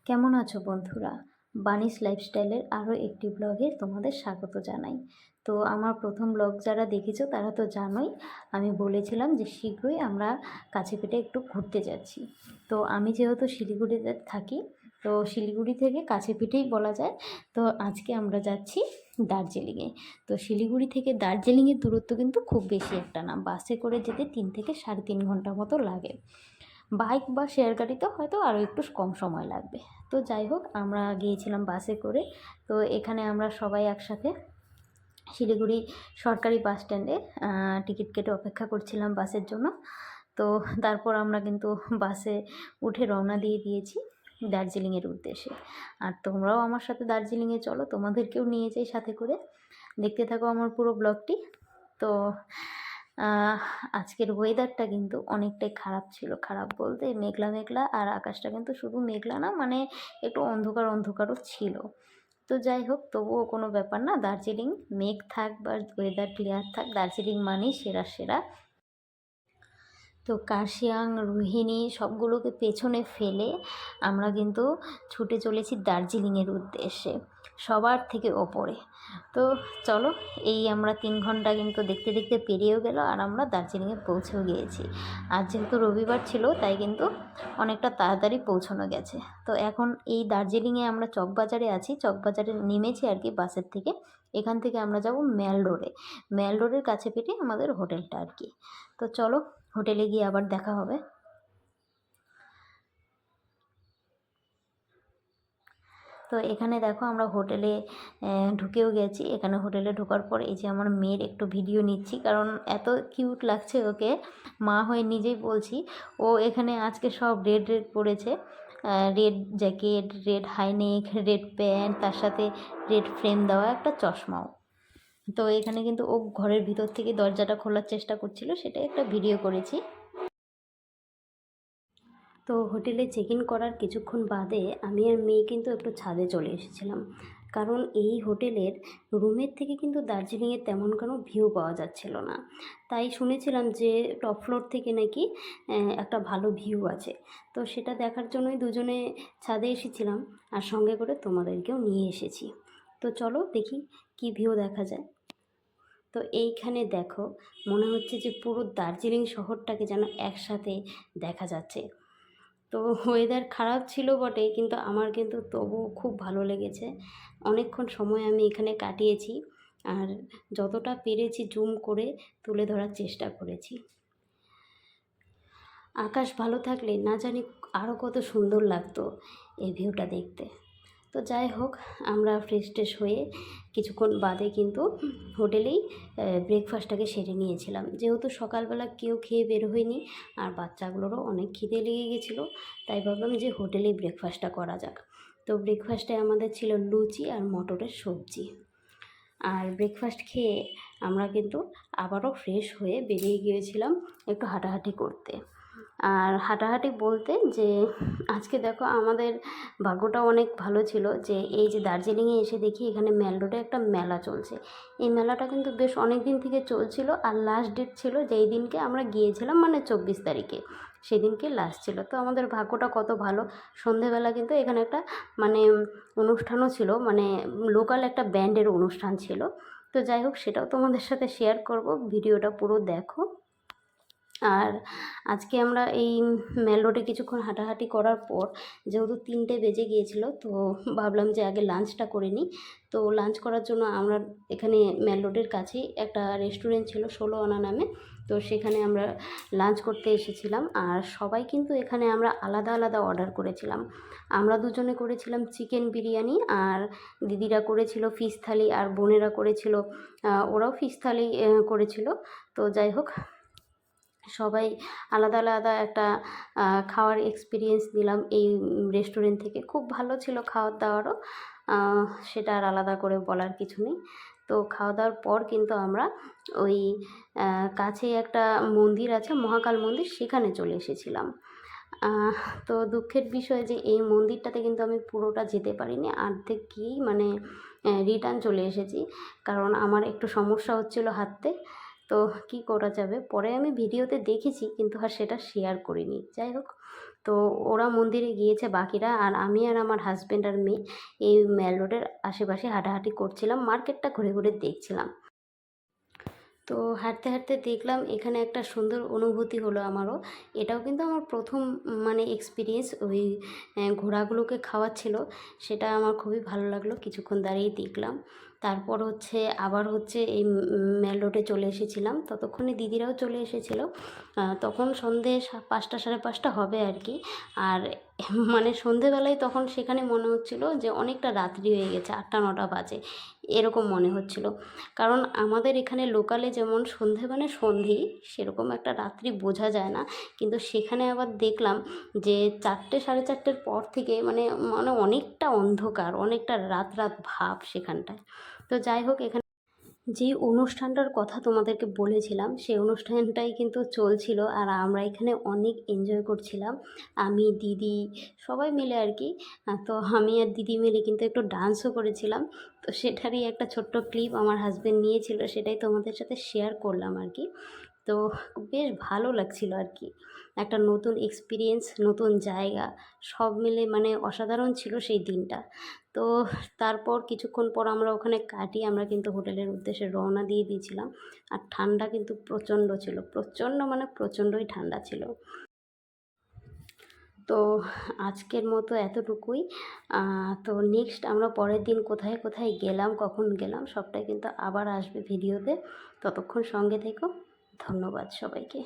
কেমন আছো বন্ধুরা? বানিস লাইফস্টাইলের আরও একটি ব্লগে তোমাদের স্বাগত জানাই। তো আমার প্রথম ব্লগ যারা দেখেছো তারা তো জানোই, আমি বলেছিলাম যে শীঘ্রই আমরা কাছে পিঠে একটু ঘুরতে যাচ্ছি। তো আমি যেহেতু শিলিগুড়িতে থাকি, তো শিলিগুড়ি থেকে কাছে পিঠেই বলা যায়। তো আজকে আমরা যাচ্ছি দার্জিলিংয়ে। তো শিলিগুড়ি থেকে দার্জিলিংয়ের দূরত্ব কিন্তু খুব বেশি একটা না, বাসে করে যেতে 3 থেকে 3.5 ঘন্টা মতো লাগে। বাইক বা শেয়ার গাড়িতে হয়তো আরও একটু কম সময় লাগবে। তো যাই হোক, আমরা গিয়েছিলাম বাসে করে। তো এখানে আমরা সবাই একসাথে শিলিগুড়ি সরকারি বাস স্ট্যান্ডে টিকিট কেটে অপেক্ষা করছিলাম বাসের জন্য। তো তারপর আমরা কিন্তু বাসে উঠে রওনা দিয়ে দিয়েছি দার্জিলিংয়ের উদ্দেশ্যে। আর তোমরাও আমার সাথে দার্জিলিংয়ে চলো, তোমাদেরকেও নিয়ে যাই সাথে করে। দেখতে থাকো আমার পুরো ব্লগটি। তো আজকের ওয়েদারটা কিন্তু অনেকটাই খারাপ ছিল। খারাপ বলতে মেঘলা মেঘলা, আর আকাশটা কিন্তু শুধু মেঘলা না, মানে একটু অন্ধকার অন্ধকারও ছিল। তো যাই হোক, তবুও কোনো ব্যাপার না। দার্জিলিং মেঘ থাক বা ওয়েদার ক্লিয়ার থাক, দার্জিলিং মানেই সেরা সেরা। তো কার্শিয়াং, রোহিণী সবগুলোকে পেছনে ফেলে আমরা কিন্তু ছুটে চলেছি দার্জিলিংয়ের উদ্দেশ্যে, সবার থেকে ওপরে। তো চলো, এই আমরা 3 ঘন্টা কিন্তু দেখতে দেখতে পেরিয়েও গেল, আর আমরা দার্জিলিংয়ে পৌঁছেও গিয়েছি। আর যেহেতু রবিবার ছিল, তাই কিন্তু অনেকটা তাড়াতাড়ি পৌঁছানো গেছে। তো এখন এই দার্জিলিংয়ে আমরা চকবাজারে আছি, চকবাজারে নেমেছি আর কি বাসের থেকে। এখান থেকে আমরা যাব ম্যাল রোডে। ম্যাল রোডের কাছে পিঠে আমাদের হোটেলটা আর কি। তো চলো, হোটেলে গিয়ে আবার দেখা হবে। তো এখানে দেখো, আমরা হোটেলে ঢুকেও গেছি। এখানে হোটেলে ঢোকার পর এই যে আমার মেয়ের একটু ভিডিও নিচ্ছি, কারণ এত কিউট লাগছে ওকে। মা হয়ে নিজেই বলছি, ও এখানে আজকে সব রেড রেড পরেছে। Red jacket, red high neck, red pant, তার সাথে রেড ফ্রেম দেওয়া একটা চশমাও। তো এখানে কিন্তু ও ঘরের ভিতর থেকে দরজাটা খোলার চেষ্টা করছিল, সেটাই একটা ভিডিও করেছি। তো হোটেলে চেক ইন করার কিছুক্ষণ বাদে আমি আর মেয়ে কিন্তু একটু ছাদে চলে এসেছিলাম, কারণ এই হোটেলের রুমের থেকে কিন্তু দার্জিলিংয়ের তেমন কোনো ভিউ পাওয়া যাচ্ছিল না। তাই শুনেছিলাম যে টপ ফ্লোর থেকে নাকি একটা ভালো ভিউ আছে। তো সেটা দেখার জন্যই দুজনে ছাদে এসেছিলাম, আর সঙ্গে করে তোমাদেরকেও নিয়ে এসেছি। তো চলো দেখি কি ভিউ দেখা যায়। তো এইখানে দেখো, মনে হচ্ছে যে পুরো দার্জিলিং শহরটাকে যেন একসাথে দেখা যাচ্ছে। তো ওয়েদার খারাপ ছিল বটে, কিন্তু আমার কিন্তু তবুও খুব ভালো লেগেছে। অনেকক্ষণ সময় আমি এখানে কাটিয়েছি, আর যতটা পেরেছি জুম করে তুলে ধরার চেষ্টা করেছি। আকাশ ভালো থাকলে না জানি আরও কত সুন্দর লাগতো এই ভিউটা দেখতে। তো যাই হোক, আমরা ফ্রেশ ট্রেশ হয়ে কিছুক্ষণ বাদে কিন্তু হোটেলেই ব্রেকফাস্টটাকে সেরে নিয়েছিলাম, যেহেতু সকালবেলা কেউ খেয়ে বের হয়নি, আর বাচ্চাগুলোরও অনেক খিদে লেগে গেছিলো। তাই ভাবলাম যে হোটেলেই ব্রেকফাস্টটা করা যাক। তো ব্রেকফাস্টে আমাদের ছিল লুচি আর মটরের সবজি। আর ব্রেকফাস্ট খেয়ে আমরা কিন্তু আবারও ফ্রেশ হয়ে বেরিয়ে গিয়েছিলাম একটু হাঁটাহাঁটি করতে। আর হাঁটাহাঁটি বলতে যে আজকে দেখো আমাদের ভাগ্যটা অনেক ভালো ছিল যে এই যে দার্জিলিংয়ে এসে দেখি এখানে ম্যাল রোডে একটা মেলা চলছে। এই মেলাটা কিন্তু বেশ অনেক দিন থেকে চলছিল, আর লাস্ট ডেট ছিল যেই দিনকে আমরা গিয়েছিলাম, মানে 24 তারিখে, সেদিনকে লাস্ট ছিল। তো আমাদের ভাগ্যটা কত ভালো, সন্ধেবেলা কিন্তু এখানে একটা মানে অনুষ্ঠানও ছিল, মানে লোকাল একটা ব্যান্ডের অনুষ্ঠান ছিল। তো যাই হোক, সেটাও তোমাদের সাথে শেয়ার করব, ভিডিওটা পুরো দেখো। আর আজকে আমরা এই মেল রোডে কিছুক্ষণ হাঁটাহাঁটি করার পর, যেহেতু 3টে বেজে গিয়েছিল, তো ভাবলাম যে আগে লাঞ্চটা করে নিই। তো লাঞ্চ করার জন্য আমরা এখানে মেল রোডের কাছেই একটা রেস্টুরেন্ট ছিল 16 আনা নামে, তো সেখানে আমরা লাঞ্চ করতে এসেছিলাম। আর সবাই কিন্তু এখানে আমরা আলাদা আলাদা অর্ডার করেছিলাম। আমরা দুজনে করেছিলাম চিকেন বিরিয়ানি, আর দিদিরা করেছিল ফিশ থালি, আর বোনেরা করেছিল ওরাও ফিশ থালি করেছিল। তো যাই হোক, সবাই আলাদা আলাদা একটা খাওয়ার এক্সপিরিয়েন্স নিলাম এই রেস্টুরেন্ট থেকে। খুব ভালো ছিল খাওয়ার দাওয়ারও, সেটা আর আলাদা করে বলার কিছু নেই। তো খাওয়া দাওয়ার পর কিন্তু আমরা ওই কাছেই একটা মন্দির আছে, মহাকাল মন্দির, সেখানে চলে এসেছিলাম। তো দুঃখের বিষয় যে এই মন্দিরটাতে কিন্তু আমি পুরোটা যেতে পারিনি, অর্ধেক গিয়েই মানে রিটার্ন চলে এসেছি, কারণ আমার একটু সমস্যা হচ্ছিল হাঁটতে। তো কি করা যাবে, পরে আমি ভিডিওতে দেখেছি কিন্তু আর সেটা শেয়ার করিনি। যাই হোক, তো ওরা মন্দিরে গিয়েছে বাকিরা, আর আমি আর আমার হাজব্যান্ড আর মেয়ে এই মেল রোডের আশেপাশে হাঁটাহাঁটি করছিলাম, মার্কেটটা ঘুরে ঘুরে দেখছিলাম। তো হাঁটতে হাঁটতে দেখলাম এখানে একটা সুন্দর অনুভূতি হলো আমারও। এটাও কিন্তু আমার প্রথম মানে এক্সপিরিয়েন্স, ওই ঘোড়াগুলোকে খাওয়াচ্ছিল, সেটা আমার খুবই ভালো লাগলো। কিছুক্ষণ দাঁড়িয়ে দেখলাম, তারপর হচ্ছে আবার হচ্ছে এই মেল রোডে চলে এসেছিলাম। ততক্ষণে দিদিরাও চলে এসেছিলো। তখন সন্ধে 5টা 5:30 হবে আর কি। আর মানে সন্ধেবেলায় তখন সেখানে মনে হচ্ছিল যে অনেকটা রাত্রি হয়ে গেছে, 8টা 9টা বাজে এরকম মনে হচ্ছিল। কারণ আমাদের এখানে লোকালে যেমন সন্ধে মানে সন্ধেই, সেরকম একটা রাত্রি বোঝা যায় না, কিন্তু সেখানে আবার দেখলাম যে 4টে 4:30 পর থেকে মানে মানে অনেকটা অন্ধকার, অনেকটা রাত রাত ভাব সেখানটায়। তো যাই হোক, এখানে যেই অনুষ্ঠানটার কথা তোমাদেরকে বলেছিলাম সেই অনুষ্ঠানটাই কিন্তু চলছিল, আর আমরা এখানে অনেক এনজয় করছিলাম, আমি দিদি সবাই মিলে আর কি। তো আমি আর দিদি মিলে কিন্তু একটু ডান্সও করেছিলাম। তো সেটারই একটা ছোট্ট ক্লিপ আমার হাজব্যান্ড নিয়েছিল, সেটাই তোমাদের সাথে শেয়ার করলাম আর কি। তো বেশ ভালো লাগছিল আর কি, একটা নতুন এক্সপিরিয়েন্স, নতুন জায়গা, সব মিলে মানে অসাধারণ ছিল সেই দিনটা। তো তারপর কিছুক্ষণ পর আমরা ওখানে কাটিয়ে আমরা কিন্তু হোটেলের উদ্দেশ্যে রওনা দিয়ে দিয়েছিলাম। আর ঠান্ডা কিন্তু প্রচণ্ড ছিল, প্রচণ্ড মানে প্রচণ্ডই ঠান্ডা ছিল। তো আজকের মতো এতটুকুই। তো নেক্সট আমরা পরের দিন কোথায় কোথায় গেলাম, কখন গেলাম, সবটাই কিন্তু আবার আসবে ভিডিওতে। ততক্ষণ সঙ্গে থেকো। ধন্যবাদ সবাইকে।